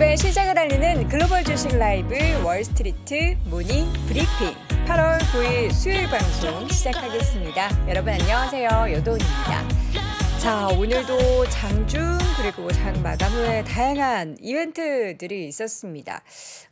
기업의 시작을 알리는 글로벌 주식 라이브 월스트리트 모닝 브리핑 8월 9일 수요일 방송 시작하겠습니다. 여러분 안녕하세요. 여도은입니다. 자, 오늘도 장중 그리고 장 마감 후에 다양한 이벤트들이 있었습니다.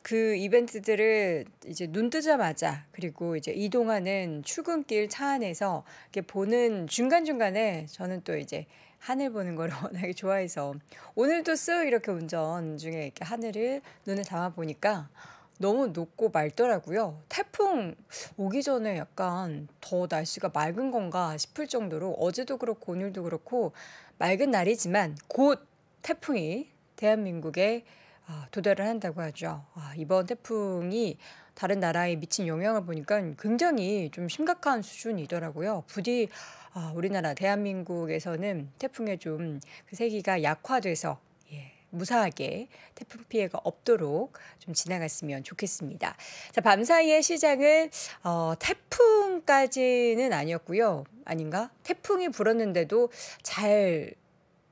그 이벤트들을 이제 눈 뜨자마자 그리고 이제 이동하는 출근길 차 안에서 이렇게 보는 중간중간에 저는 또 이제 하늘 보는 걸 워낙에 좋아해서 오늘도 쓱 이렇게 운전 중에 이렇게 하늘을 눈에 담아 보니까 너무 높고 맑더라고요. 태풍 오기 전에 약간 더 날씨가 맑은 건가 싶을 정도로 어제도 그렇고 오늘도 그렇고 맑은 날이지만 곧 태풍이 대한민국에 도달을 한다고 하죠. 이번 태풍이 다른 나라에 미친 영향을 보니까 굉장히 좀 심각한 수준이더라고요. 부디 우리나라 대한민국에서는 태풍에 좀 그 세기가 약화돼서 무사하게 태풍 피해가 없도록 좀 지나갔으면 좋겠습니다. 자, 밤사이에 시장은 태풍까지는 아니었고요. 아닌가? 태풍이 불었는데도 잘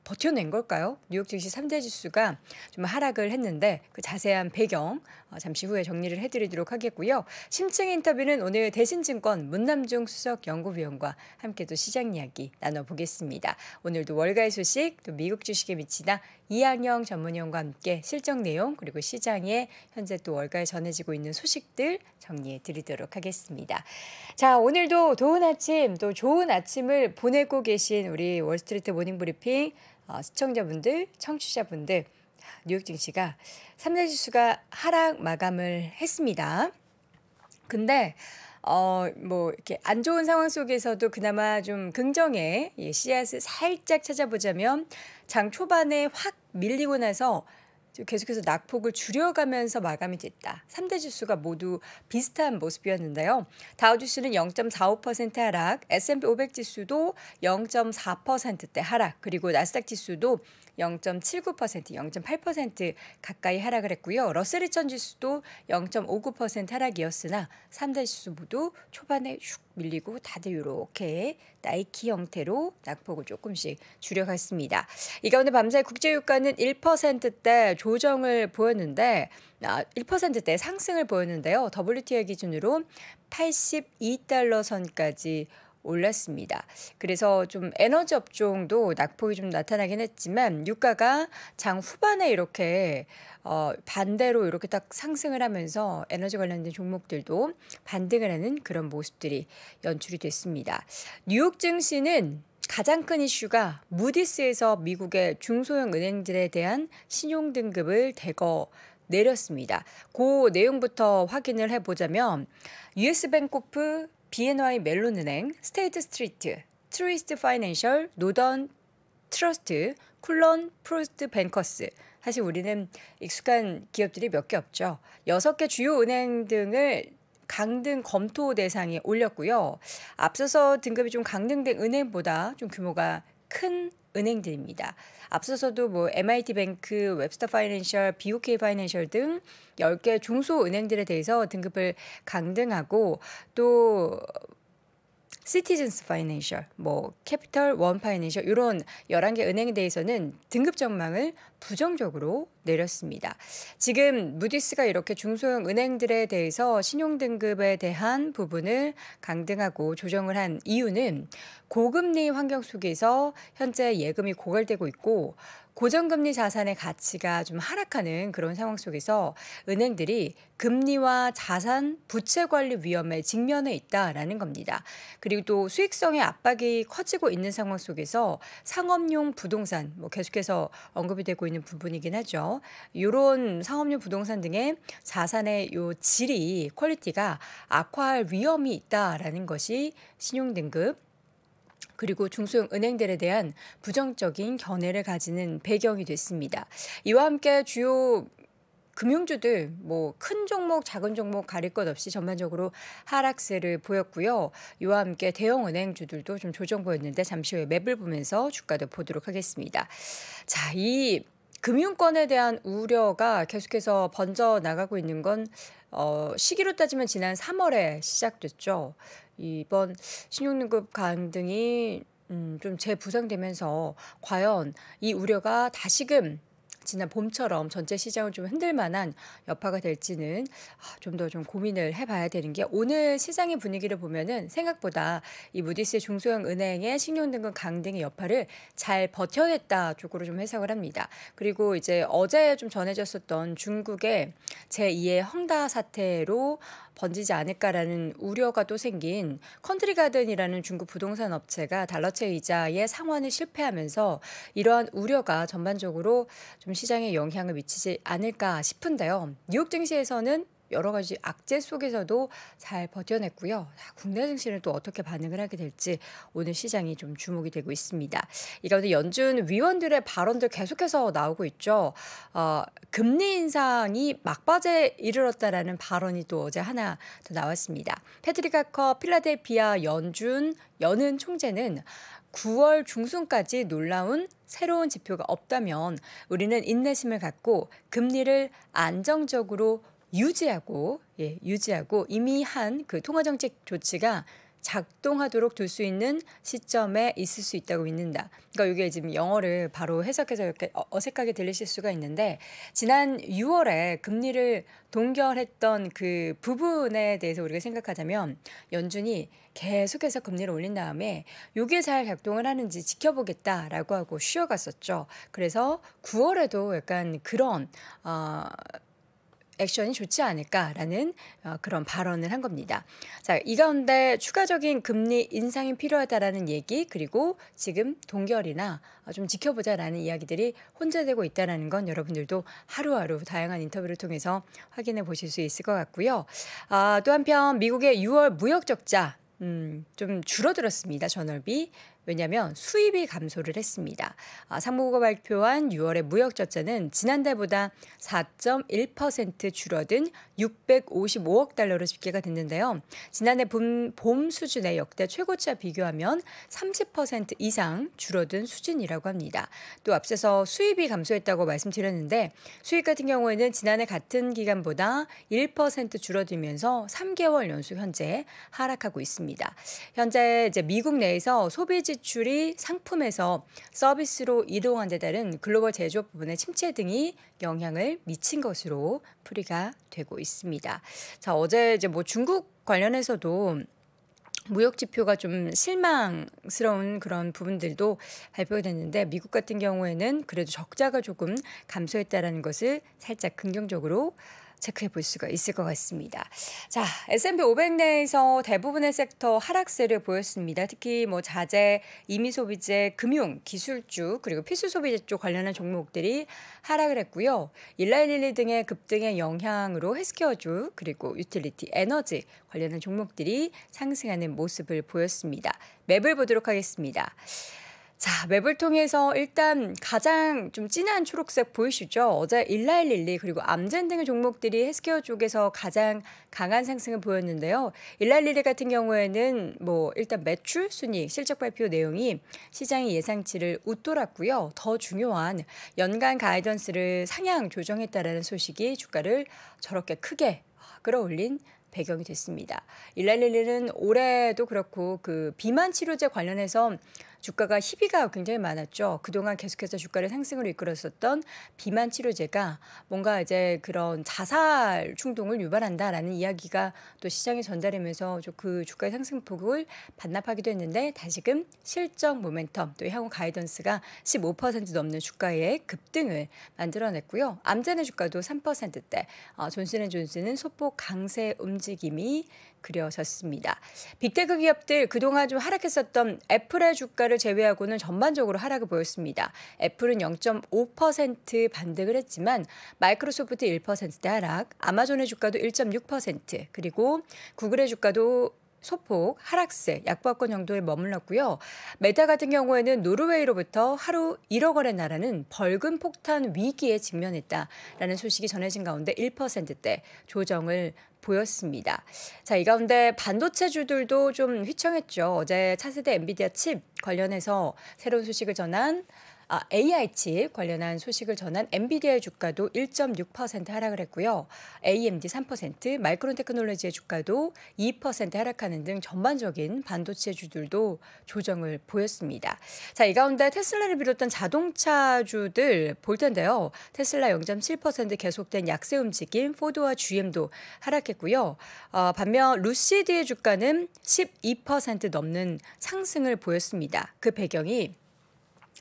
버텨낸 걸까요? 뉴욕 증시 3대 지수가 좀 하락을 했는데 그 자세한 배경 잠시 후에 정리를 해드리도록 하겠고요. 심층 인터뷰는 오늘 대신증권 문남중 수석 연구위원과 함께 또 시장 이야기 나눠보겠습니다. 오늘도 월가의 소식 또 미국 주식에 미치다 이항영 전문위원과 함께 실적 내용 그리고 시장에 현재 또 월가에 전해지고 있는 소식들 정리해 드리도록 하겠습니다. 자, 오늘도 좋은 아침 또 좋은 아침을 보내고 계신 우리 월스트리트 모닝브리핑 시청자분들, 청취자분들, 뉴욕 증시가 3대 지수가 하락 마감을 했습니다. 근데 뭐 이렇게 안 좋은 상황 속에서도 그나마 좀 긍정의 씨앗을 살짝 찾아보자면 장 초반에 확 밀리고 나서 계속해서 낙폭을 줄여가면서 마감이 됐다. 3대 지수가 모두 비슷한 모습이었는데요. 다우지수는 0.45% 하락, S&P 500 지수도 0.4%대 하락, 그리고 나스닥 지수도 0.79%, 0.8% 가까이 하락을 했고요. 러셀 2000 지수도 0.59% 하락이었으나 3대 지수 모두 초반에 슉 밀리고 다들 이렇게 나이키 형태로 낙폭을 조금씩 줄여갔습니다. 이 가운데 밤사이 국제유가는 1%대 조정을 보였는데 1%대 상승을 보였는데요. WTI 기준으로 82달러 선까지 올랐습니다. 그래서 좀 에너지 업종도 낙폭이 좀 나타나긴 했지만 유가가 장 후반에 이렇게 반대로 이렇게 딱 상승을 하면서 에너지 관련된 종목들도 반등을 하는 그런 모습들이 연출이 됐습니다. 뉴욕 증시는 가장 큰 이슈가 무디스에서 미국의 중소형 은행들에 대한 신용 등급을 대거 내렸습니다. 그 내용부터 확인을 해보자면 US뱅코프, BNY 멜론은행, 스테이트 스트리트, 트루이스트 파이낸셜, 노던 트러스트, 쿨런 프로스트 뱅커스. 사실 우리는 익숙한 기업들이 몇 개 없죠. 6개 주요 은행 등을 강등 검토 대상에 올렸고요. 앞서서 등급이 좀 강등된 은행보다 좀 규모가 큰 은행들입니다. 앞서서도 뭐 MIT 뱅크, 웹스터 파이낸셜, BOK 파이낸셜 등 10개 중소은행들에 대해서 등급을 강등하고 또 시티즌스 파이낸셜, 뭐 캐피털 원 파이낸셜 이런 11개 은행에 대해서는 등급 전망을 부정적으로 내렸습니다. 지금 무디스가 이렇게 중소형 은행들에 대해서 신용 등급에 대한 부분을 강등하고 조정을 한 이유는 고금리 환경 속에서 현재 예금이 고갈되고 있고 고정금리 자산의 가치가 좀 하락하는 그런 상황 속에서 은행들이 금리와 자산, 부채 관리 위험에 직면해 있다라는 겁니다. 그리고 또 수익성의 압박이 커지고 있는 상황 속에서 상업용 부동산, 뭐 계속해서 언급이 되고 있는 부분이긴 하죠. 이런 상업용 부동산 등의 자산의 요 질이, 퀄리티가 악화할 위험이 있다라는 것이 신용등급, 그리고 중소형 은행들에 대한 부정적인 견해를 가지는 배경이 됐습니다. 이와 함께 주요 금융주들 뭐 큰 종목 작은 종목 가릴 것 없이 전반적으로 하락세를 보였고요. 이와 함께 대형 은행주들도 좀 조정 보였는데 잠시 후에 맵을 보면서 주가도 보도록 하겠습니다. 자, 이 금융권에 대한 우려가 계속해서 번져 나가고 있는 건 시기로 따지면 지난 3월에 시작됐죠. 이번 신용등급 강등이 좀 재부상되면서 과연 이 우려가 다시금 지난 봄처럼 전체 시장을 좀 흔들 만한 여파가 될지는 좀 더 좀 고민을 해봐야 되는 게 오늘 시장의 분위기를 보면은 생각보다 이 무디스 중소형 은행의 신용등급 강등의 여파를 잘 버텨냈다 쪽으로 좀 해석을 합니다. 그리고 이제 어제 좀 전해졌었던 중국의 제2의 헝다 사태로 번지지 않을까라는 우려가 또 생긴 컨트리가든이라는 중국 부동산 업체가 달러채 이자의 상환을 실패하면서 이러한 우려가 전반적으로 좀 시장에 영향을 미치지 않을까 싶은데요. 뉴욕 증시에서는 여러 가지 악재 속에서도 잘 버텨냈고요. 국내 증시는 또 어떻게 반응을 하게 될지 오늘 시장이 좀 주목이 되고 있습니다. 이 가운데 연준 위원들의 발언들 계속해서 나오고 있죠. 금리 인상이 막바지에 이르렀다라는 발언이 또 어제 하나 더 나왔습니다. 패트릭 하커 필라델피아 연은 총재는 9월 중순까지 놀라운 새로운 지표가 없다면 우리는 인내심을 갖고 금리를 안정적으로 유지하고 이미 한 그 통화정책 조치가 작동하도록 둘 수 있는 시점에 있을 수 있다고 믿는다. 그러니까 이게 지금 영어를 바로 해석해서 이렇게 어색하게 들리실 수가 있는데 지난 6월에 금리를 동결했던 그 부분에 대해서 우리가 생각하자면 연준이 계속해서 금리를 올린 다음에 이게 잘 작동을 하는지 지켜보겠다라고 하고 쉬어갔었죠. 그래서 9월에도 약간 그런 액션이 좋지 않을까라는 그런 발언을 한 겁니다. 자, 이 가운데 추가적인 금리 인상이 필요하다라는 얘기 그리고 지금 동결이나 좀 지켜보자라는 이야기들이 혼재되고 있다는 건 여러분들도 하루하루 다양한 인터뷰를 통해서 확인해 보실 수 있을 것 같고요. 또 한편 미국의 6월 무역 적자 좀 줄어들었습니다. 전월비. 왜냐하면 수입이 감소를 했습니다. 상무부가 발표한 6월의 무역 적자는 지난달보다 4.1% 줄어든 655억 달러로 집계가 됐는데요. 지난해 봄 수준의 역대 최고치와 비교하면 30% 이상 줄어든 수준이라고 합니다. 또 앞서서 수입이 감소했다고 말씀드렸는데 수입 같은 경우에는 지난해 같은 기간보다 1% 줄어들면서 3개월 연속 현재 하락하고 있습니다. 현재 이제 미국 내에서 소비 지출이 상품에서 서비스로 이동한 데 따른 글로벌 제조업 부분의 침체 등이 영향을 미친 것으로 풀이가 되고 있습니다. 자, 어제 이제 뭐 중국 관련해서도 무역 지표가 좀 실망스러운 그런 부분들도 발표가 됐는데 미국 같은 경우에는 그래도 적자가 조금 감소했다라는 것을 살짝 긍정적으로 체크해 볼 수가 있을 것 같습니다. 자, S&P 500 내에서 대부분의 섹터 하락세를 보였습니다. 특히 뭐 자재, 임의 소비재, 금융, 기술주 그리고 필수 소비재 쪽 관련한 종목들이 하락을 했고요. 일라일릴리 등의 급등의 영향으로 헬스케어주 그리고 유틸리티, 에너지 관련한 종목들이 상승하는 모습을 보였습니다. 맵을 보도록 하겠습니다. 자, 맵을 통해서 일단 가장 좀 진한 초록색 보이시죠? 어제 일라일릴리 그리고 암젠 등의 종목들이 헬스케어 쪽에서 가장 강한 상승을 보였는데요. 일라일릴리 같은 경우에는 뭐 일단 매출 순이익 실적 발표 내용이 시장의 예상치를 웃돌았고요. 더 중요한 연간 가이던스를 상향 조정했다라는 소식이 주가를 저렇게 크게 끌어올린 배경이 됐습니다. 일라일릴리는 올해도 그렇고 그 비만 치료제 관련해서 주가가 희비가 굉장히 많았죠. 그동안 계속해서 주가를 상승으로 이끌었었던 비만 치료제가 뭔가 이제 그런 자살 충동을 유발한다라는 이야기가 또 시장에 전달되면서 그 주가의 상승폭을 반납하기도 했는데 다시금 실적 모멘텀 또 향후 가이던스가 15% 넘는 주가의 급등을 만들어냈고요. 암젠의 주가도 3%대, 존슨앤존슨은 소폭 강세 움직임이 그려졌습니다. 빅테크 기업들 그동안 좀 하락했었던 애플의 주가를 제외하고는 전반적으로 하락을 보였습니다. 애플은 0.5% 반등을 했지만 마이크로소프트 1%대 하락, 아마존의 주가도 1.6% 그리고 구글의 주가도 소폭 하락세, 약보합권 정도에 머물렀고요. 메타 같은 경우에는 노르웨이로부터 하루 1억 원의 나라는 벌금 폭탄 위기에 직면했다라는 소식이 전해진 가운데 1%대 조정을 보였습니다. 자, 이 가운데 반도체주들도 좀 휘청했죠. 어제 차세대 엔비디아 칩 관련해서 새로운 소식을 전한 AI 칩 관련한 소식을 전한 엔비디아의 주가도 1.6% 하락을 했고요. AMD 3%, 마이크론 테크놀로지의 주가도 2% 하락하는 등 전반적인 반도체 주들도 조정을 보였습니다. 자, 이 가운데 테슬라를 비롯한 자동차주들 볼 텐데요. 테슬라 0.7% 계속된 약세 움직임, 포드와 GM도 하락했고요. 반면 루시드의 주가는 12% 넘는 상승을 보였습니다. 그 배경이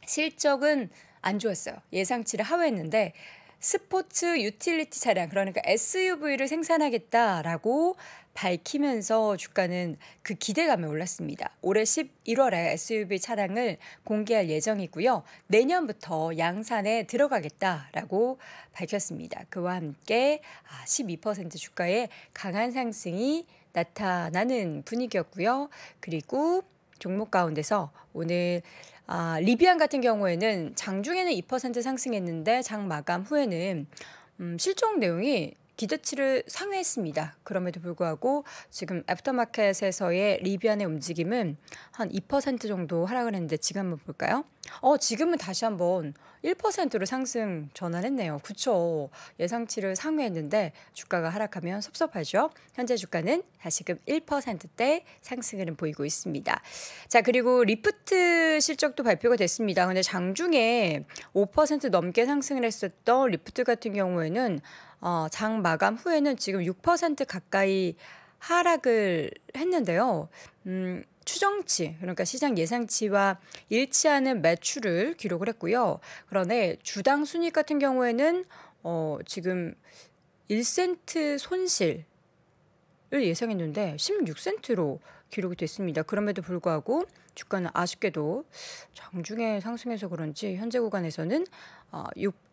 실적은 안 좋았어요. 예상치를 하회했는데 스포츠 유틸리티 차량, 그러니까 SUV를 생산하겠다라고 밝히면서 주가는 그 기대감에 올랐습니다. 올해 11월에 SUV 차량을 공개할 예정이고요. 내년부터 양산에 들어가겠다라고 밝혔습니다. 그와 함께 12% 주가의 강한 상승이 나타나는 분위기였고요. 그리고 종목 가운데서 오늘 리비안 같은 경우에는 장중에는 2% 상승했는데 장 마감 후에는 실적 내용이 기대치를 상회했습니다. 그럼에도 불구하고 지금 애프터마켓에서의 리비안의 움직임은 한 2% 정도 하락을 했는데 지금 한번 볼까요? 지금은 다시 한번 1%로 상승 전환했네요. 그쵸? 예상치를 상회했는데 주가가 하락하면 섭섭하죠. 현재 주가는 다시금 1%대 상승을 보이고 있습니다. 자, 그리고 리프트 실적도 발표가 됐습니다. 근데 장중에 5% 넘게 상승을 했었던 리프트 같은 경우에는 장 마감 후에는 지금 6% 가까이 하락을 했는데요. 추정치, 그러니까 시장 예상치와 일치하는 매출을 기록을 했고요. 그런데 주당 순이익 같은 경우에는 지금 1센트 손실을 예상했는데 16센트로 기록이 됐습니다. 그럼에도 불구하고 주가는 아쉽게도 장중에 상승해서 그런지 현재 구간에서는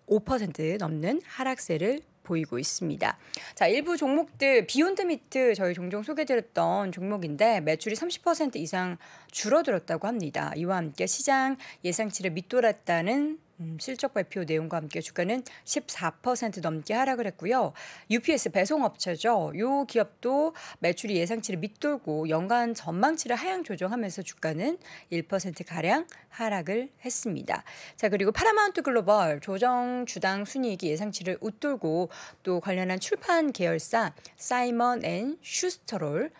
5% 넘는 하락세를 보이고 있습니다. 자, 일부 종목들 비욘드 미트 저희 종종 소개드렸던 종목인데 매출이 30% 이상 줄어들었다고 합니다. 이와 함께 시장 예상치를 밑돌았다는 실적 발표 내용과 함께 주가는 14% 넘게 하락을 했고요. UPS 배송업체죠. 이 기업도 매출이 예상치를 밑돌고 연간 전망치를 하향 조정하면서 주가는 1%가량 하락을 했습니다. 자, 그리고 파라마운트 글로벌 조정 주당 순이익이 예상치를 웃돌고 또 관련한 출판 계열사 사이먼 앤 슈스터를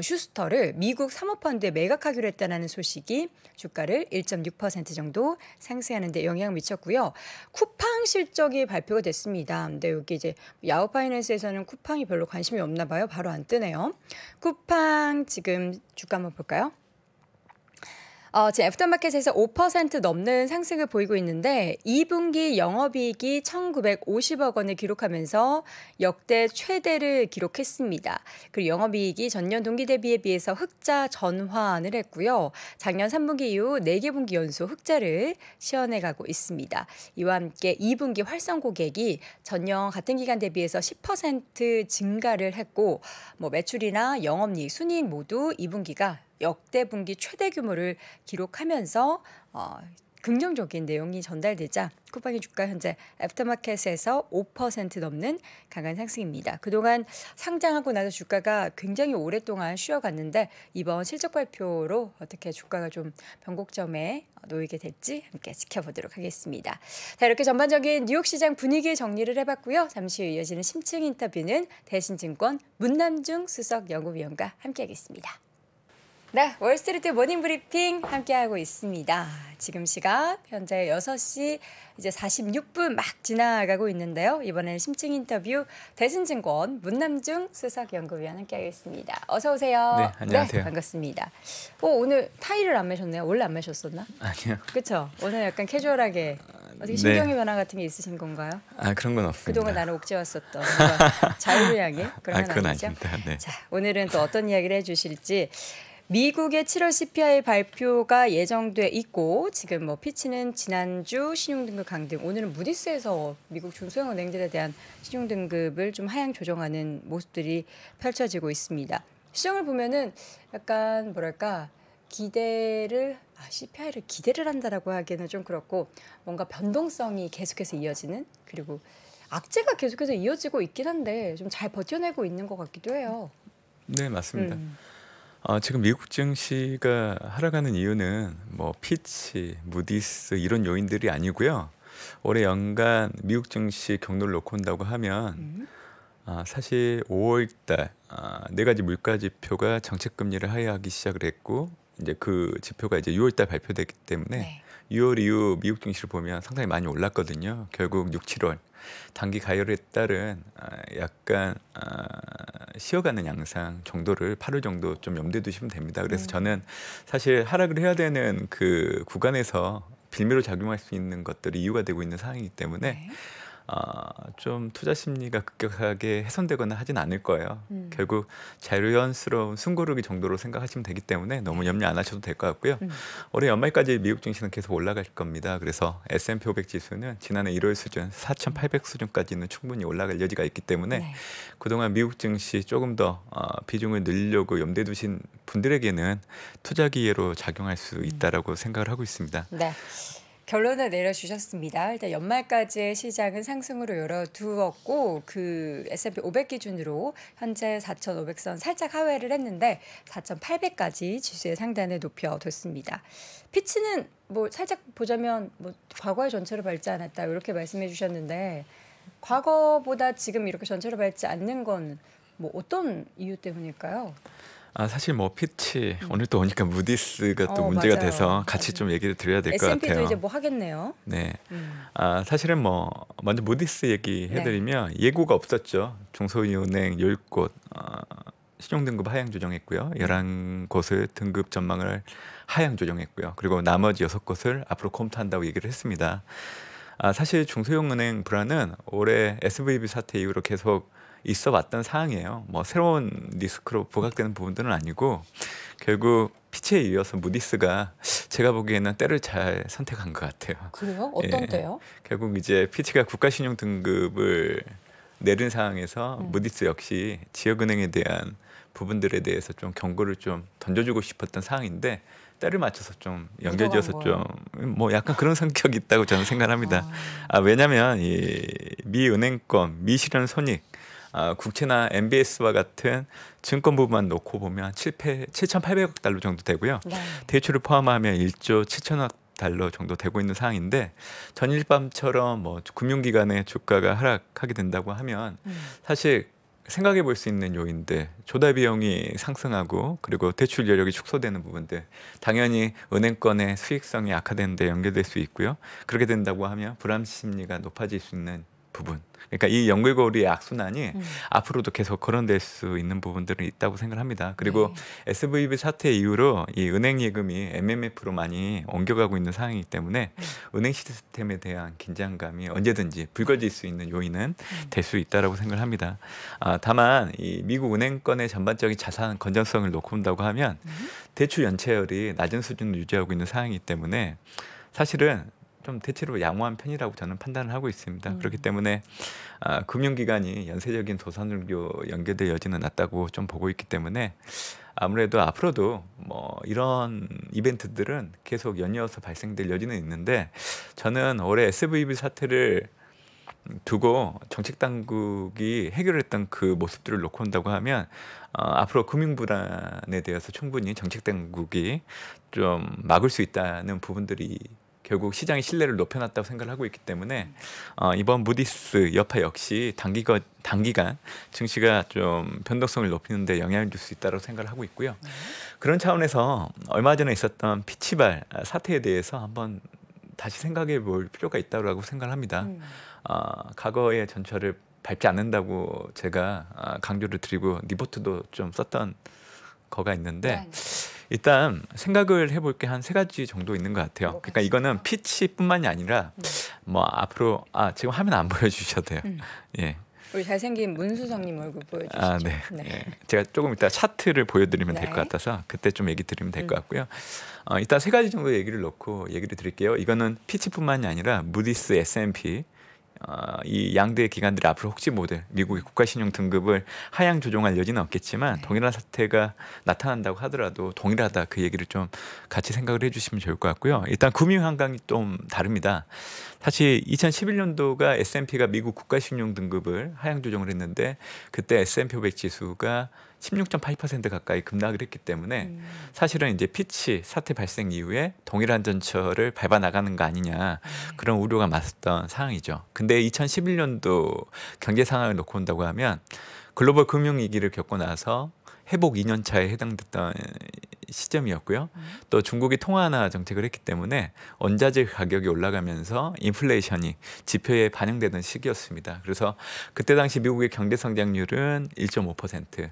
슈스터를 미국 사모펀드에 매각하기로 했다는 소식이 주가를 1.6% 정도 상승하는 데 영향을 미쳤고요. 쿠팡 실적이 발표가 됐습니다. 근데 여기 이제 야후파이낸스에서는 쿠팡이 별로 관심이 없나 봐요. 바로 안 뜨네요. 쿠팡 지금 주가 한번 볼까요? 지금 애프터마켓에서 5% 넘는 상승을 보이고 있는데 2분기 영업이익이 1,950억 원을 기록하면서 역대 최대를 기록했습니다. 그리고 영업이익이 전년 동기 대비에 비해서 흑자 전환을 했고요. 작년 3분기 이후 4개 분기 연속 흑자를 시현해가고 있습니다. 이와 함께 2분기 활성 고객이 전년 같은 기간 대비해서 10% 증가를 했고 매출이나 영업이익, 순이익 모두 2분기가 역대 분기 최대 규모를 기록하면서 긍정적인 내용이 전달되자 쿠팡의 주가 현재 애프터마켓에서 5% 넘는 강한 상승입니다. 그동안 상장하고 나서 주가가 굉장히 오랫동안 쉬어갔는데 이번 실적 발표로 어떻게 주가가 좀 변곡점에 놓이게 될지 함께 지켜보도록 하겠습니다. 자, 이렇게 전반적인 뉴욕 시장 분위기 정리를 해봤고요. 잠시 후 이어지는 심층 인터뷰는 대신증권 문남중 수석 연구위원과 함께하겠습니다. 네, 월스트리트 모닝 브리핑 함께하고 있습니다. 지금 시각 현재 6시 이제 46분 막 지나가고 있는데요. 이번에는 심층 인터뷰 대신증권 문남중 수석 연구위원 함께하겠습니다. 어서 오세요. 네, 안녕하세요. 네, 반갑습니다. 오늘 타이를 안 매셨네요. 원래 안 매셨었나? 아니요. 그렇죠. 오늘 약간 캐주얼하게 어떻게 신경의 변화 같은 게 있으신 건가요? 그런 건 없습니다. 그동안 나를 옥죄왔었던 자유를 향해 그런 건 그건 아니죠? 아닙니다. 네. 자, 오늘은 또 어떤 이야기를 해주실지. 미국의 7월 CPI 발표가 예정돼 있고 지금 피치는 지난주 신용등급 강등, 오늘은 무디스에서 미국 중소형은행들에 대한 신용등급을 좀 하향 조정하는 모습들이 펼쳐지고 있습니다. 시장을 보면은 약간 뭐랄까 기대를 CPI를 기대를 한다라고 하기에는 좀 그렇고 뭔가 변동성이 계속해서 이어지는, 그리고 악재가 계속해서 이어지고 있긴 한데 좀 잘 버텨내고 있는 것 같기도 해요. 네, 맞습니다. 지금 미국 증시가 하락하는 이유는 뭐 피치, 무디스 이런 요인들이 아니고요. 올해 연간 미국 증시 경로를 놓고 본다고 하면 음. 사실 5월 달 네 가지 물가 지표가 정책 금리를 하회하기 시작을 했고 이제 그 지표가 이제 6월 달 발표됐기 때문에 네. 6월 이후 미국 증시를 보면 상당히 많이 올랐거든요. 결국 6, 7월 단기 가열에 따른 약간 쉬어가는 양상 정도를 8월 정도 좀 염두에 두시면 됩니다. 그래서 저는 사실 하락을 해야 되는 그 구간에서 빌미로 작용할 수 있는 것들이 이유가 되고 있는 상황이기 때문에 네. 좀 투자 심리가 급격하게 훼손되거나 하진 않을 거예요. 음. 결국 자연스러운 숨고르기 정도로 생각하시면 되기 때문에 너무 염려 안 하셔도 될 것 같고요. 올해 연말까지 미국 증시는 계속 올라갈 겁니다. 그래서 S&P 500 지수는 지난해 1월 수준 4,800 수준까지는 충분히 올라갈 여지가 있기 때문에 네. 그동안 미국 증시 조금 더 비중을 늘리려고 염두에 두신 분들에게는 투자 기회로 작용할 수 있다라고 생각을 하고 있습니다. 네. 결론을 내려주셨습니다. 일단 연말까지의 시장은 상승으로 열어두었고 그 S&P 500 기준으로 현재 4,500선 살짝 하회를 했는데 4,800까지 지수의 상단을 높여뒀습니다. 피치는 뭐 살짝 보자면 뭐 과거의 전체로 밟지 않았다 이렇게 말씀해 주셨는데 과거보다 지금 이렇게 전체로 밟지 않는 건 뭐 어떤 이유 때문일까요? 사실 뭐 피치 오늘 또 오니까 무디스가 또 문제가 맞아요. 돼서 같이 좀 얘기를 드려야 될 것 S&P도 같아요. 이제 뭐 하겠네요. 네. 사실은 뭐 먼저 무디스 얘기해드리면 예고가 없었죠. 중소은행 10곳 신용등급 하향 조정했고요. 11곳을 등급 전망을 하향 조정했고요. 그리고 나머지 6곳을 앞으로 검토한다고 얘기를 했습니다. 사실 중소형은행 불안은 올해 SVB 사태 이후로 계속 있어 왔던 사항이에요. 뭐 새로운 리스크로 부각되는 부분들은 아니고 결국 피치에 이어서 무디스가 제가 보기에는 때를 잘 선택한 것 같아요. 그래요? 어떤 예. 때요? 결국 이제 피치가 국가신용 등급을 내린 상황에서 무디스 역시 지역은행에 대한 부분들에 대해서 좀 경고를 좀 던져주고 싶었던 상황인데 때를 맞춰서 좀 연결지어서 좀 뭐 약간 그런 성격이 있다고 저는 생각합니다. 왜냐하면 이 미은행권 미실현 손익 국채나 MBS와 같은 증권 부분만 놓고 보면 7,800억 달러 정도 되고요. 네. 대출을 포함하면 1조 7천억 달러 정도 되고 있는 상황인데 전일밤처럼 뭐 금융기관의 주가가 하락하게 된다고 하면 사실 생각해 볼 수 있는 요인들 조달 비용이 상승하고 그리고 대출 여력이 축소되는 부분들 당연히 은행권의 수익성이 악화되는 데 연결될 수 있고요. 그렇게 된다고 하면 불안 심리가 높아질 수 있는 부분 그러니까 이 연결고리의 악순환이 앞으로도 계속 거론될 수 있는 부분들은 있다고 생각합니다. 그리고 SVB 사태 이후로 이 은행 예금이 MMF로 많이 옮겨가고 있는 상황이기 때문에 은행 시스템에 대한 긴장감이 언제든지 불거질 수 있는 요인은 될 수 있다라고 생각을 합니다. 다만 이 미국 은행권의 전반적인 자산 건전성을 놓고 본다고 하면 대출 연체율이 낮은 수준을 유지하고 있는 상황이기 때문에 사실은 좀 대체로 양호한 편이라고 저는 판단을 하고 있습니다. 그렇기 때문에 금융기관이 연쇄적인 도산을로 연계될 여지는 낮다고 좀 보고 있기 때문에 아무래도 앞으로도 뭐 이런 이벤트들은 계속 연이어서 발생될 여지는 있는데 저는 올해 SVB 사태를 두고 정책 당국이 해결했던 그 모습들을 놓고 본다고 하면 앞으로 금융 불안에 대해서 충분히 정책 당국이 좀 막을 수 있다는 부분들이 결국 시장의 신뢰를 높여놨다고 생각을 하고 있기 때문에 이번 무디스 여파 역시 단기간 증시가 좀 변동성을 높이는 데 영향을 줄 수 있다고 생각을 하고 있고요. 그런 차원에서 얼마 전에 있었던 피치발 사태에 대해서 한번 다시 생각해 볼 필요가 있다고 생각을 합니다. 과거의 전철을 밟지 않는다고 제가 강조를 드리고 리포트도 좀 썼던 거가 있는데 일단 생각을 해볼 게 한 3가지 정도 있는 것 같아요. 그러니까 이거는 피치뿐만이 아니라 뭐 앞으로 지금 화면 안 보여주셔도 돼요. 예. 우리 잘생긴 문수성님 얼굴 보여주시죠. 네. 네. 예. 제가 조금 이따 차트를 보여드리면 될 것 네. 같아서 그때 좀 얘기 드리면 될 것 같고요. 일단 3가지 정도 얘기를 놓고 얘기를 드릴게요. 이거는 피치뿐만이 아니라 무디스, S&P 이 양대 기관들이 앞으로 혹시 모두 미국의 국가신용 등급을 하향 조정할 여지는 없겠지만 동일한 사태가 나타난다고 하더라도 동일하다 그 얘기를 좀 같이 생각을 해주시면 좋을 것 같고요. 일단 금융 환경이 좀 다릅니다. 사실 2011년도가 S&P가 미국 국가신용 등급을 하향 조정을 했는데 그때 S&P 500 지수가 16.8% 가까이 급락을 했기 때문에 사실은 이제 피치 사태 발생 이후에 동일한 전철을 밟아 나가는 거 아니냐 그런 우려가 많았던 상황이죠. 근데 2011년도 경제 상황을 놓고 본다고 하면 글로벌 금융위기를 겪고 나서 회복 2년 차에 해당됐던 시점이었고요. 또 중국이 통화 완화 정책을 했기 때문에 원자재 가격이 올라가면서 인플레이션이 지표에 반영되던 시기였습니다. 그래서 그때 당시 미국의 경제 성장률은 1.5%,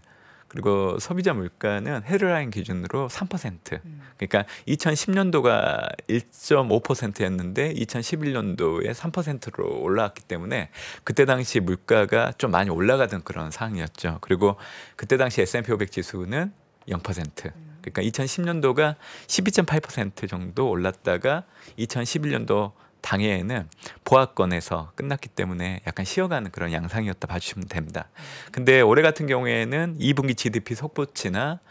그리고 소비자 물가는 헤드라인 기준으로 3%. 그러니까 2010년도가 1.5%였는데 2011년도에 3%로 올라왔기 때문에 그때 당시 물가가 좀 많이 올라가던 그런 상황이었죠. 그리고 그때 당시 S&P 500 지수는 0%. 그러니까 2010년도가 12.8% 정도 올랐다가 2011년도 당해에는 보합권에서 끝났기 때문에 약간 쉬어가는 그런 양상이었다 봐주시면 됩니다. 근데 올해 같은 경우에는 2분기 GDP 속보치나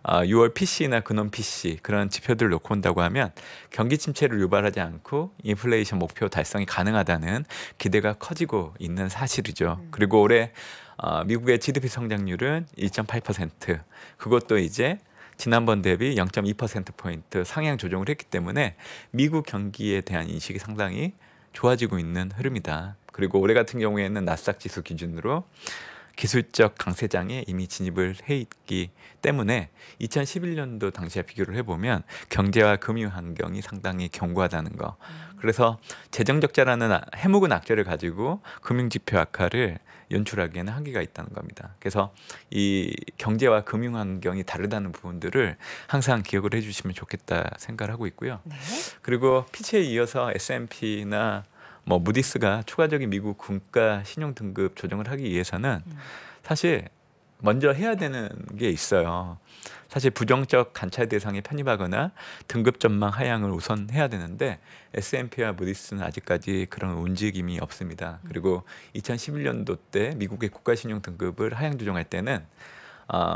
6월 PC나 근원 PC 그런 지표들을 놓고 본다고 하면 경기 침체를 유발하지 않고 인플레이션 목표 달성이 가능하다는 기대가 커지고 있는 사실이죠. 그리고 올해 미국의 GDP 성장률은 1.8%. 그것도 이제 지난번 대비 0.2%포인트 상향 조정을 했기 때문에 미국 경기에 대한 인식이 상당히 좋아지고 있는 흐름이다. 그리고 올해 같은 경우에는 나스닥 지수 기준으로 기술적 강세장에 이미 진입을 해 있기 때문에 2011년도 당시와 비교를 해보면 경제와 금융 환경이 상당히 견고하다는 거. 그래서 재정적자라는 해묵은 악재를 가지고 금융지표 악화를 연출하기에는 한계가 있다는 겁니다. 그래서 이 경제와 금융 환경이 다르다는 부분들을 항상 기억을 해주시면 좋겠다 생각을 하고 있고요. 네. 그리고 피치에 이어서 S&P나 무디스가 추가적인 미국 국가 신용 등급 조정을 하기 위해서는 사실 먼저 해야 되는 게 있어요. 사실 부정적 관찰 대상에 편입하거나 등급 전망 하향을 우선 해야 되는데 S&P와 무디스는 아직까지 그런 움직임이 없습니다. 그리고 2011년도 때 미국의 국가 신용 등급을 하향 조정할 때는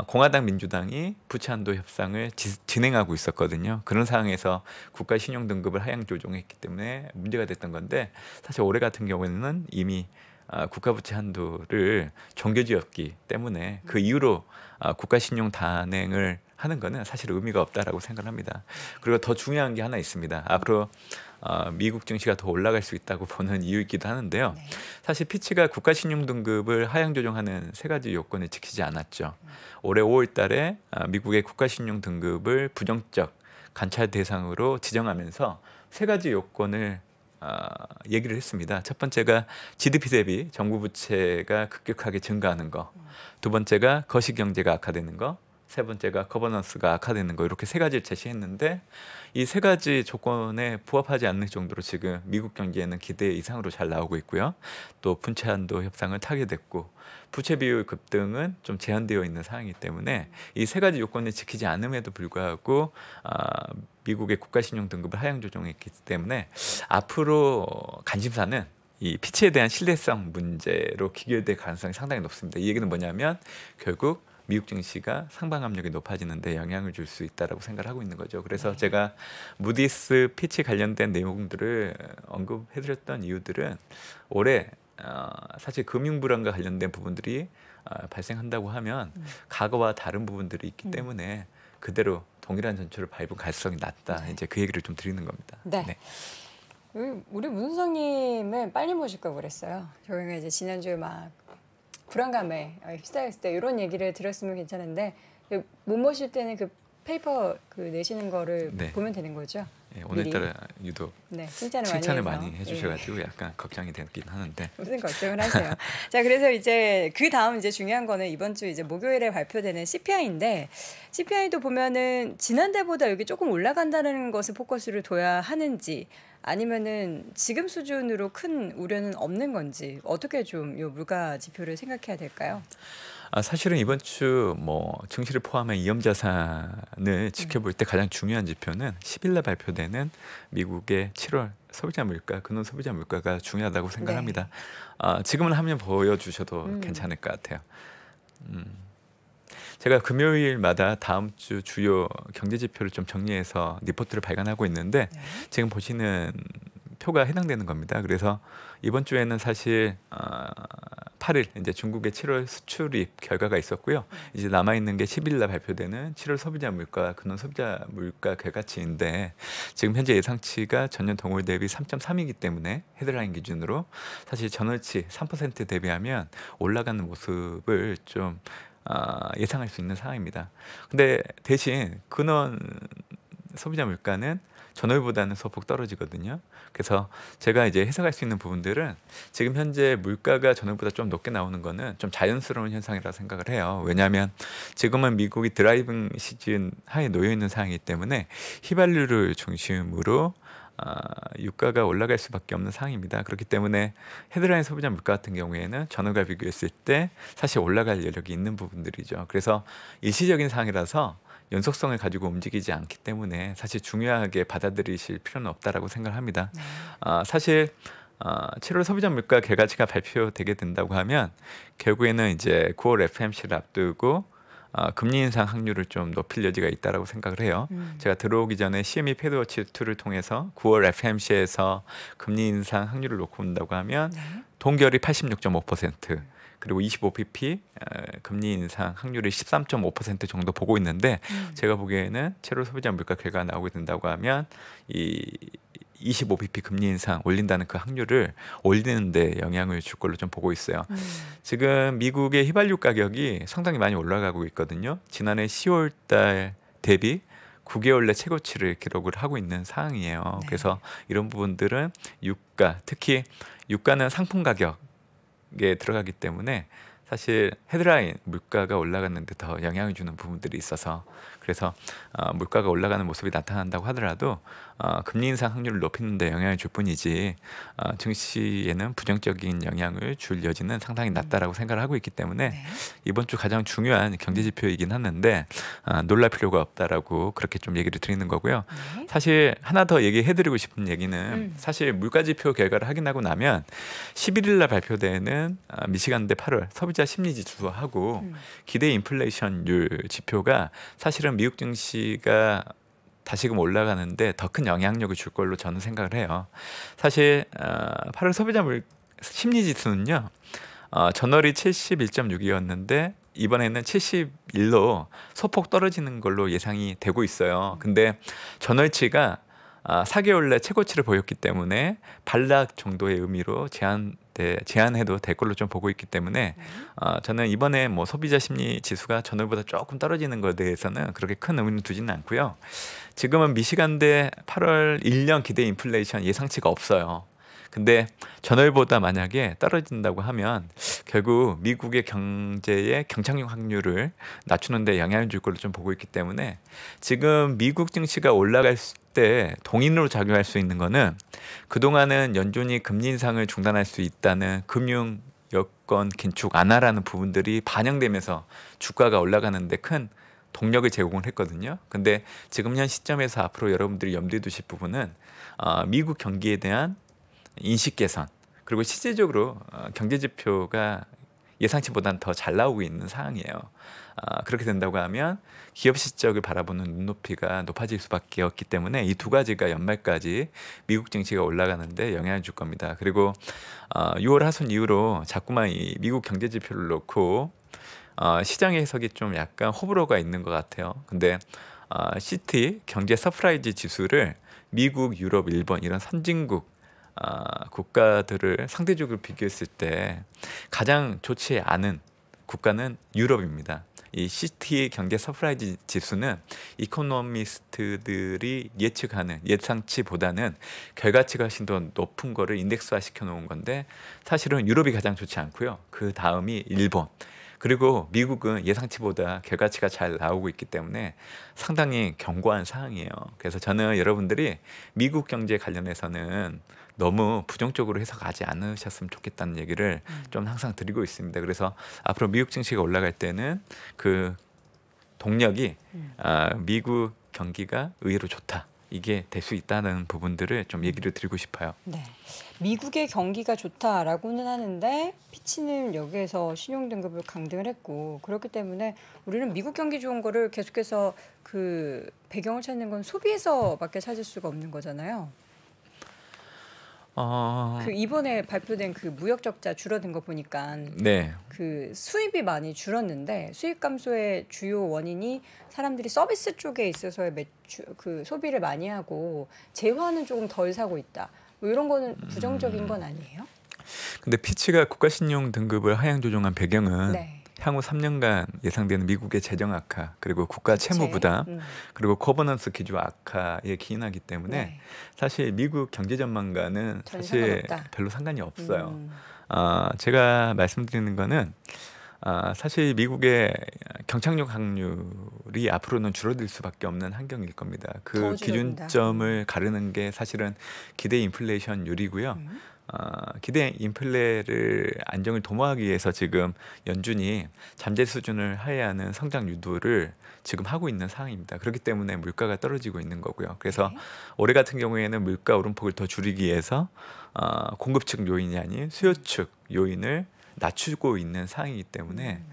공화당 민주당이 부채 한도 협상을 진행하고 있었거든요. 그런 상황에서 국가 신용 등급을 하향 조정했기 때문에 문제가 됐던 건데 사실 올해 같은 경우에는 이미 국가 부채 한도를 정겨쥐었기 때문에 그 이후로 국가 신용 단행을 하는 거는 사실 의미가 없다라고 생각을 합니다. 그리고 더 중요한 게 하나 있습니다. 앞으로 미국 증시가 더 올라갈 수 있다고 보는 이유이기도 하는데요. 네. 사실 피치가 국가 신용 등급을 하향 조정하는 세 가지 요건을 지키지 않았죠. 올해 5월 달에 미국의 국가 신용 등급을 부정적 관찰 대상으로 지정하면서 세 가지 요건을 얘기를 했습니다. 첫 번째가 GDP 대비 정부 부채가 급격하게 증가하는 거, 두 번째가 거시경제가 악화되는 거, 세 번째가 거버넌스가 악화되는 거, 이렇게 세 가지를 제시했는데 이 세 가지 조건에 부합하지 않는 정도로 지금 미국 경제에는 기대 이상으로 잘 나오고 있고요. 또 분채 한도 협상을 타결됐고 부채 비율 급등은 좀 제한되어 있는 상황이기 때문에 이 세 가지 요건을 지키지 않음에도 불구하고 미국의 국가 신용 등급을 하향 조정했기 때문에 앞으로 관심사는 이 피치에 대한 신뢰성 문제로 기결될 가능성이 상당히 높습니다. 이 얘기는 뭐냐면 결국 미국 증시가 상방 압력이 높아지는 데 영향을 줄 수 있다라고 생각을 하고 있는 거죠. 그래서 제가 무디스 피치 관련된 내용들을 언급해드렸던 이유들은 올해 사실 금융 불안과 관련된 부분들이 발생한다고 하면 과거와 다른 부분들이 있기 때문에 그대로 동일한 전철을 밟은 가능성이 낮다. 이제 그 얘기를 좀 드리는 겁니다. 네. 네. 우리 문수성님은 빨리 모실 걸 그랬어요. 저희가 이제 지난주에 막 불안감에 휩싸였을 때 이런 얘기를 들었으면 괜찮은데 못 모실 때는 그 페이퍼 내시는 거를 네. 보면 되는 거죠. 네, 오늘따라 유독 네, 칭찬을 많이 많이 해주셔가지고 약간 걱정이 되긴 하는데. 무슨 걱정을 하세요. 자, 그래서 이제 그 다음 이제 중요한 거는 이번 주 이제 목요일에 발표되는 CPI인데 CPI도 보면은 지난달보다 여기 조금 올라간다는 것을 포커스를 둬야 하는지 아니면은 지금 수준으로 큰 우려는 없는 건지 어떻게 좀 이 물가 지표를 생각해야 될까요? 사실은 이번 주 증시를 포함한 위험자산을 지켜볼 때 가장 중요한 지표는 10일 날 발표되는 미국의 7월 소비자 물가, 근원 소비자 물가가 중요하다고 생각합니다. 지금은 화면 보여주셔도 괜찮을 것 같아요. 제가 금요일마다 다음 주 주요 경제 지표를 좀 정리해서 리포트를 발간하고 있는데 지금 보시는 표가 해당되는 겁니다. 그래서 이번 주에는 사실 8일 이제 중국의 7월 수출입 결과가 있었고요. 이제 남아 있는 게 10일 날 발표되는 7월 소비자 물가, 근원 소비자 물가 결과치인데 지금 현재 예상치가 전년 동월 대비 3.3이기 때문에 헤드라인 기준으로 사실 전월치 3% 대비하면 올라가는 모습을 좀 예상할 수 있는 상황입니다. 근데 대신 근원 소비자 물가는 전월보다는 소폭 떨어지거든요. 그래서 제가 이제 해석할 수 있는 부분들은 지금 현재 물가가 전월보다 좀 높게 나오는 거는 좀 자연스러운 현상이라 생각을 해요. 왜냐하면 지금은 미국이 드라이빙 시즌 하에 놓여 있는 상황이기 때문에 휘발유를 중심으로 유가가 올라갈 수밖에 없는 상황입니다. 그렇기 때문에 헤드라인 소비자 물가 같은 경우에는 전월과 비교했을 때 사실 올라갈 여력이 있는 부분들이죠. 그래서 일시적인 상황이라서 연속성을 가지고 움직이지 않기 때문에 사실 중요하게 받아들이실 필요는 없다라고 생각합니다. 사실 7월 소비자 물가 결과치가 발표되게 된다고 하면 결국에는 이제 9월 FMC를 앞두고 금리 인상 확률을 좀 높일 여지가 있다라고 생각을 해요. 제가 들어오기 전에 CME 패드워치 2를 통해서 9월 FMC에서 금리 인상 확률을 놓고 본다고 하면 동결이 86.5%, 그리고 25pp 금리 인상 확률이 13.5% 정도 보고 있는데 제가 보기에는 7월 소비자 물가 결과가 나오게 된다고 하면 이 25pp 금리 인상 올린다는 그 확률을 올리는 데 영향을 줄 걸로 좀 보고 있어요. 지금 미국의 휘발유 가격이 상당히 많이 올라가고 있거든요. 지난해 10월 달 대비 9개월 내 최고치를 기록을 하고 있는 상황이에요. 그래서 이런 부분들은 유가, 특히 유가는 상품 가격에 들어가기 때문에 사실 헤드라인 물가가 올라갔는데 더 영향을 주는 부분들이 있어서 그래서 물가가 올라가는 모습이 나타난다고 하더라도 금리 인상 확률을 높이는 데 영향을 줄 뿐이지 증시에는 부정적인 영향을 줄 여지는 상당히 낮다라고 생각을 하고 있기 때문에 이번 주 가장 중요한 경제 지표이긴 하는데 놀랄 필요가 없다라고 그렇게 좀 얘기를 드리는 거고요. 사실 하나 더 얘기해드리고 싶은 얘기는 사실 물가 지표 결과를 확인하고 나면 11일 날 발표되는 미시간대 8월 소비자 심리 지수하고 기대 인플레이션율 지표가 사실은 미국 증시가 다시금 올라가는데 더 큰 영향력을 줄 걸로 저는 생각을 해요. 사실 8월 소비자 심리 지수는요. 전월이 71.6이었는데 이번에는 71로 소폭 떨어지는 걸로 예상이 되고 있어요. 근데 전월치가 4개월 내 최고치를 보였기 때문에 반락 정도의 의미로 제한해도 될 걸로 좀 보고 있기 때문에 저는 이번에 뭐 소비자 심리 지수가 전월보다 조금 떨어지는 것에 대해서는 그렇게 큰 의미는 두지는 않고요. 지금은 미시간대 8월 1년 기대 인플레이션 예상치가 없어요. 근데 전월보다 만약에 떨어진다고 하면 결국 미국의 경제의 경착륙 확률을 낮추는 데 영향을 줄 걸로 좀 보고 있기 때문에 지금 미국 증시가 올라갈 때 동인으로 작용할 수 있는 거는 그동안은 연준이 금리 인상을 중단할 수 있다는 금융 여건 긴축 안 하라는 부분들이 반영되면서 주가가 올라가는데 큰 동력을 제공을 했거든요. 근데 지금 현 시점에서 앞으로 여러분들이 염두에 두실 부분은 미국 경기에 대한 인식 개선, 그리고 실질적으로 경제 지표가 예상치보다는 더 잘 나오고 있는 상황이에요. 그렇게 된다고 하면 기업 실적을 바라보는 눈높이가 높아질 수밖에 없기 때문에 이 두 가지가 연말까지 미국 증시가 올라가는데 영향을 줄 겁니다. 그리고 6월 하순 이후로 자꾸만 이 미국 경제 지표를 놓고 시장의 해석이 좀 약간 호불호가 있는 것 같아요. 근데 CT 경제 서프라이즈 지수를 미국, 유럽, 일본 이런 선진국 국가들을 상대적으로 비교했을 때 가장 좋지 않은 국가는 유럽입니다. 이 CT 경제 서프라이즈 지수는 이코노미스트들이 예측하는 예상치보다는 결과치가 훨씬 더 높은 거를 인덱스화 시켜 놓은 건데 사실은 유럽이 가장 좋지 않고요. 그 다음이 일본. 그리고 미국은 예상치보다 결과치가 잘 나오고 있기 때문에 상당히 견고한 상황이에요. 그래서 저는 여러분들이 미국 경제 관련해서는 너무 부정적으로 해석하지 않으셨으면 좋겠다는 얘기를 좀 항상 드리고 있습니다. 그래서 앞으로 미국 증시가 올라갈 때는 그 동력이 미국 경기가 의외로 좋다. 이게 될 수 있다는 부분들을 좀 얘기를 드리고 싶어요. 네. 미국의 경기가 좋다라고는 하는데 피치는 여기에서 신용등급을 강등을 했고 그렇기 때문에 우리는 미국 경기 좋은 거를 계속해서 그 배경을 찾는 건 소비에서밖에 찾을 수가 없는 거잖아요. 그 이번에 발표된 그 무역 적자 줄어든 거 보니까 네. 그 수입이 많이 줄었는데 수입 감소의 주요 원인이 사람들이 서비스 쪽에 있어서의 그 소비를 많이 하고 재화는 조금 덜 사고 있다. 뭐 이런 거는 부정적인 건 아니에요? 근데 피치가 국가신용 등급을 하향 조정한 배경은 네. 향후 3년간 예상되는 미국의 재정 악화, 그리고 국가 채무 부담, 그리고 거버넌스 기조 악화에 기인하기 때문에 네. 사실 미국 경제 전망가는 전혀 사실 상관없다. 별로 상관이 없어요. 제가 말씀드리는 거는 사실 미국의 경착륙 확률이 앞으로는 줄어들 수밖에 없는 환경일 겁니다. 그 더 줄어든다. 기준점을 가르는 게 사실은 기대 인플레이션율이고요. 기대 인플레를 안정을 도모하기 위해서 지금 연준이 잠재 수준을 하회하는 성장 유도를 지금 하고 있는 상황입니다. 그렇기 때문에 물가가 떨어지고 있는 거고요. 그래서 네. 올해 같은 경우에는 물가 오름폭을 더 줄이기 위해서 공급 측 요인이 아닌 수요 측 요인을 낮추고 있는 상황이기 때문에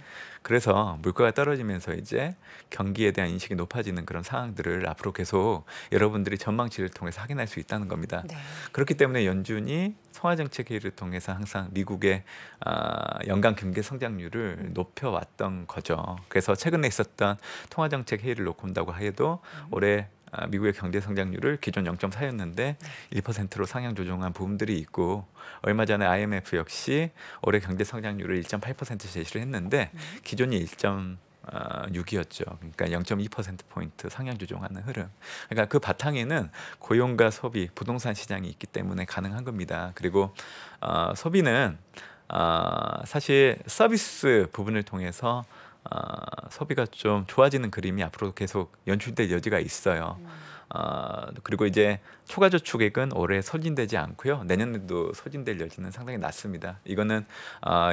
그래서 물가가 떨어지면서 이제 경기에 대한 인식이 높아지는 그런 상황들을 앞으로 계속 여러분들이 전망치를 통해서 확인할 수 있다는 겁니다. 네. 그렇기 때문에 연준이 통화정책 회의를 통해서 항상 미국의 연간 경제 성장률을 높여왔던 거죠. 그래서 최근에 있었던 통화정책 회의를 놓고 본다고 해도 올해 미국의 경제 성장률을 기존 0.4였는데 1%로 상향 조정한 부분들이 있고, 얼마 전에 IMF 역시 올해 경제 성장률을 1.8% 제시를 했는데 기존이 1.6이었죠. 그러니까 0.2%포인트 상향 조정하는 흐름. 그러니까 그 바탕에는 고용과 소비, 부동산 시장이 있기 때문에 가능한 겁니다. 그리고 소비는 사실 서비스 부분을 통해서 소비가 좀 좋아지는 그림이 앞으로 계속 연출될 여지가 있어요. 그리고 이제 초과 저축액은 올해 소진되지 않고요. 내년에도 소진될 여지는 상당히 낮습니다. 이거는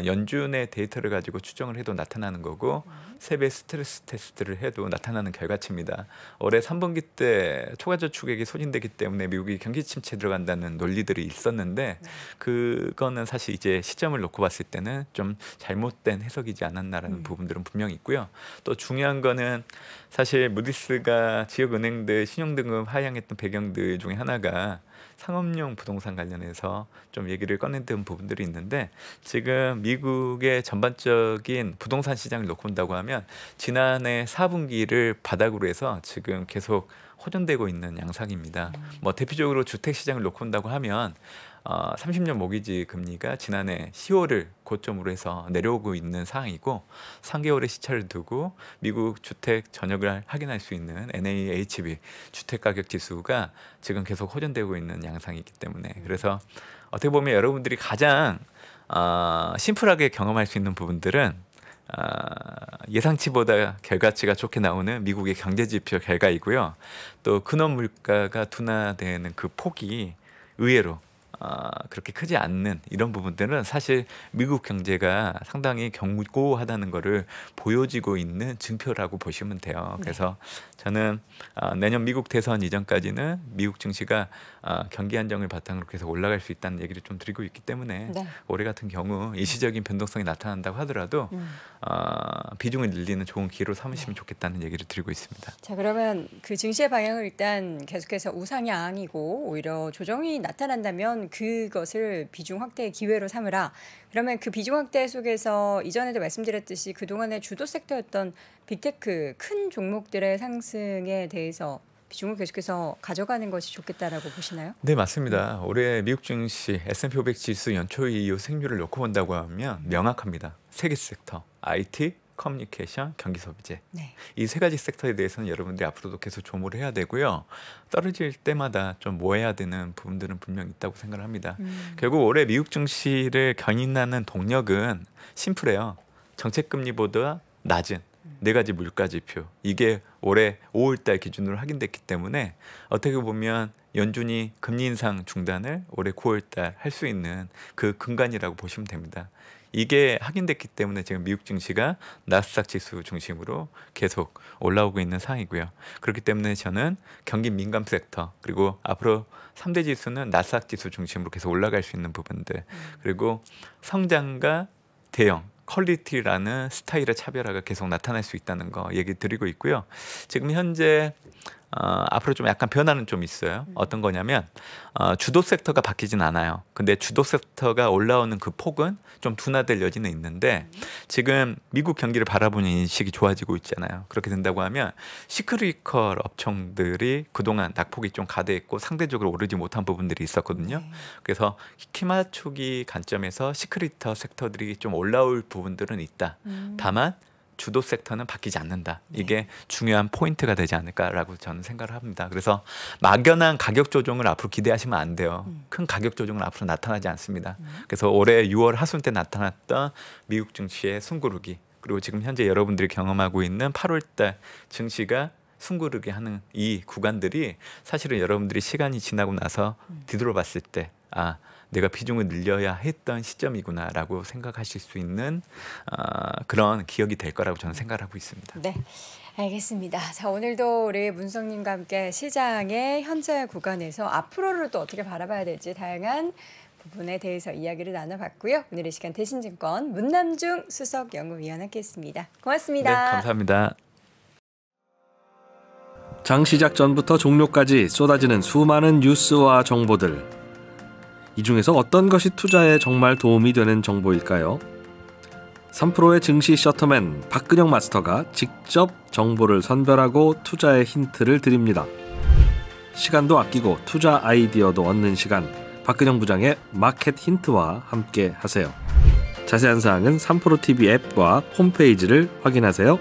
연준의 데이터를 가지고 추정을 해도 나타나는 거고, 세배 스트레스 테스트를 해도 나타나는 결과치입니다. 올해 3분기 때 초과 저축액이 소진되기 때문에 미국이 경기 침체에 들어간다는 논리들이 있었는데 그거는 사실 이제 시점을 놓고 봤을 때는 좀 잘못된 해석이지 않았나라는 부분들은 분명히 있고요. 또 중요한 거는 사실 무디스가 지역은행들 신용등급 하향했던 배경들 중에 하나가 상업용 부동산 관련해서 좀 얘기를 꺼냈던 부분들이 있는데, 지금 미국의 전반적인 부동산 시장을 놓고 본다고 하면 지난해 4분기를 바닥으로 해서 지금 계속 호전되고 있는 양상입니다. 뭐 대표적으로 주택 시장을 놓고 본다고 하면 30년 모기지 금리가 지난해 10월을 고점으로 해서 내려오고 있는 상황이고, 3개월의 시차를 두고 미국 주택 전역을 확인할 수 있는 NAHB 주택가격지수가 지금 계속 호전되고 있는 양상이기 때문에, 그래서 어떻게 보면 여러분들이 가장 심플하게 경험할 수 있는 부분들은 예상치보다 결과치가 좋게 나오는 미국의 경제지표 결과이고요. 또 근원 물가가 둔화되는 그 폭이 의외로 그렇게 크지 않는 이런 부분들은 사실 미국 경제가 상당히 견고하다는 것을 보여지고 있는 증표라고 보시면 돼요. 그래서 저는 내년 미국 대선 이전까지는 미국 증시가 경기 안정을 바탕으로 계속 올라갈 수 있다는 얘기를 좀 드리고 있기 때문에 올해 같은 경우 일시적인 변동성이 나타난다고 하더라도 비중을 늘리는 좋은 기회로 삼으시면 좋겠다는 얘기를 드리고 있습니다. 자, 그러면 그 증시의 방향을 일단 계속해서 우상향이고 오히려 조정이 나타난다면 그것을 비중 확대의 기회로 삼으라. 그러면 그 비중 확대 속에서 이전에도 말씀드렸듯이 그동안의 주도 섹터였던 빅테크 큰 종목들의 상승에 대해서 비중을 계속해서 가져가는 것이 좋겠다라고 보시나요? 네, 맞습니다. 올해 미국 증시 S&P 500 지수 연초 이후 생률을 놓고 본다고 하면 명확합니다. 세 개 섹터, IT, 커뮤니케이션, 경기소비재. 이 세 가지 섹터에 대해서는 여러분들이 앞으로도 계속 조모를 해야 되고요. 떨어질 때마다 좀 모아야 되는 부분들은 분명히 있다고 생각을 합니다. 결국 올해 미국 증시를 견인하는 동력은 심플해요. 정책금리보다 낮은 네 가지 물가 지표, 이게 올해 5월달 기준으로 확인됐기 때문에 어떻게 보면 연준이 금리 인상 중단을 올해 9월달 할 수 있는 그 근간이라고 보시면 됩니다. 이게 확인됐기 때문에 지금 미국 증시가 나스닥 지수 중심으로 계속 올라오고 있는 상황이고요. 그렇기 때문에 저는 경기 민감 섹터, 그리고 앞으로 3대 지수는 나스닥 지수 중심으로 계속 올라갈 수 있는 부분들, 그리고 성장과 대형 퀄리티라는 스타일의 차별화가 계속 나타날 수 있다는 거 얘기 드리고 있고요. 지금 현재 앞으로 좀 약간 변화는 좀 있어요. 어떤 거냐면 주도 섹터가 바뀌진 않아요. 근데 주도 섹터가 올라오는 그 폭은 좀 둔화될 여지는 있는데 지금 미국 경기를 바라보는 인식이 좋아지고 있잖아요. 그렇게 된다고 하면 시크릿컬 업종들이 그동안 낙폭이 좀 가대했고 상대적으로 오르지 못한 부분들이 있었거든요. 그래서 키맞추기 관점에서 시크릿터 섹터들이 좀 올라올 부분들은 있다. 다만 주도 섹터는 바뀌지 않는다. 이게 중요한 포인트가 되지 않을까라고 저는 생각을 합니다. 그래서 막연한 가격 조정을 앞으로 기대하시면 안 돼요. 큰 가격 조정은 앞으로 나타나지 않습니다. 그래서 올해 6월 하순 때 나타났던 미국 증시의 숨고르기, 그리고 지금 현재 여러분들이 경험하고 있는 8월 달 증시가 숨고르기 하는 이 구간들이 사실은 여러분들이 시간이 지나고 나서 뒤돌아봤을 때 내가 비중을 늘려야 했던 시점이구나라고 생각하실 수 있는 그런 기억이 될 거라고 저는 생각을 하고 있습니다. 네, 알겠습니다. 자, 오늘도 우리 문성님과 함께 시장의 현재 구간에서 앞으로를 또 어떻게 바라봐야 될지 다양한 부분에 대해서 이야기를 나눠봤고요. 오늘의 시간 대신증권 문남중 수석연구위원 함께했습니다. 고맙습니다. 네, 감사합니다. 장 시작 전부터 종료까지 쏟아지는 수많은 뉴스와 정보들. 이 중에서 어떤 것이 투자에 정말 도움이 되는 정보일까요? 3프로의 증시 셔터맨 박근영 마스터가 직접 정보를 선별하고 투자의 힌트를 드립니다. 시간도 아끼고 투자 아이디어도 얻는 시간, 박근영 부장의 마켓 힌트와 함께 하세요. 자세한 사항은 3프로 TV 앱과 홈페이지를 확인하세요.